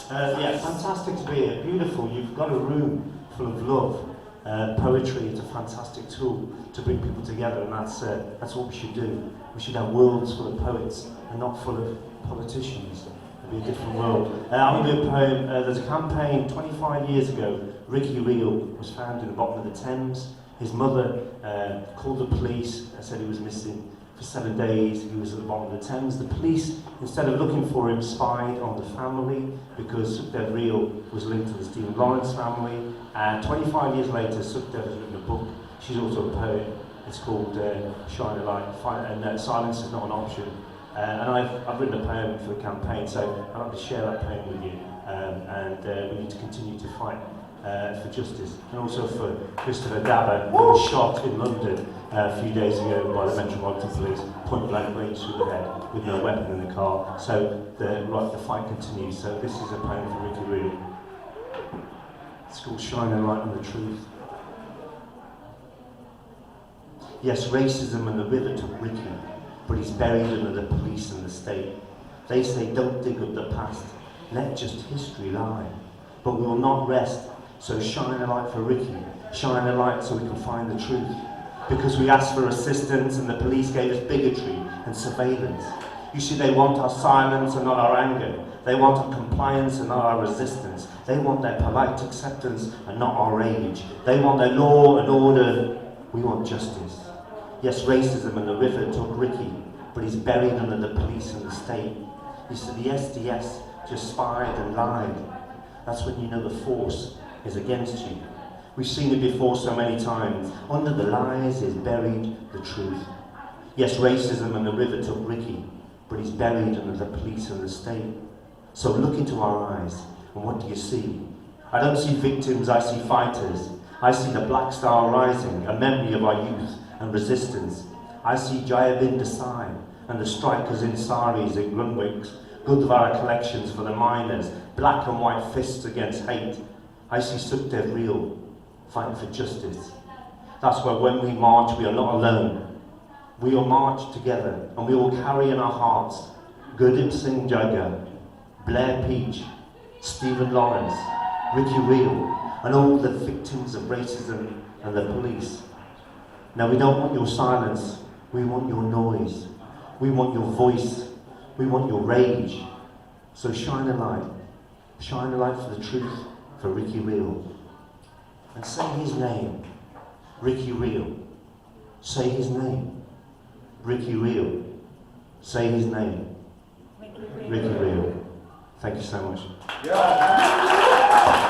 Yeah, fantastic to be here. Beautiful. You've got a room full of love. Poetry is a fantastic tool to bring people together, and that's what we should do. We should have worlds full of poets and not full of politicians. It'd be a different world. I'm going to do a poem. There's a campaign 25 years ago. Ricky Reel was found in the bottom of the Thames. His mother called the police and said he was missing. For 7 days, he was at the bottom of the Thames. The police, instead of looking for him, spied on the family because Sukhdev Reel was linked to the Stephen Lawrence family. And 25 years later, Sukhdev has written a book. She's also a poet. It's called Shine a Light, and Silence is Not an Option. And I've written a poem for the campaign, so I'd like to share that poem with you. We need to continue to fight for justice, and also for Christopher Dabber, who was shot in London a few days ago by the Metropolitan Police, point blank range through the head with no weapon in the car. So the fight continues. So this is a poem for Ricky Reel. It's called Shine a Light on the Truth. Yes, racism and the river took Ricky, but he's buried under the police and the state. They say don't dig up the past, let just history lie. But we will not rest, so shine a light for Ricky, shine a light so we can find the truth. Because we asked for assistance and the police gave us bigotry and surveillance. You see, they want our silence and not our anger. They want our compliance and not our resistance. They want their polite acceptance and not our rage. They want their law and order. We want justice. Yes, racism and the river took Ricky, but he's buried under the police and the state. You see, the SDS just spied and lied. That's when you know the force is against you. We've seen it before so many times. Under the lies is buried the truth. Yes, racism and the river took Ricky, but he's buried under the police and the state. So look into our eyes, and what do you see? I don't see victims, I see fighters. I see the Black Star rising, a memory of our youth and resistance. I see Jayabin Desai and the strikers in saris and Grunwicks, Gurdwara collections for the miners, black and white fists against hate. I see Sukhdev Reel fighting for justice. That's why when we march, we are not alone. We will march together, and we will carry in our hearts Gurdeep Singh Jagga, Blair Peach, Stephen Lawrence, Ricky Reel, and all the victims of racism and the police. Now, we don't want your silence, we want your noise. We want your voice, we want your rage. So shine a light for the truth for Ricky Reel. And say his name, Ricky Reel. Say his name, Ricky Reel. Say his name, Ricky Reel. Thank you so much. Yeah.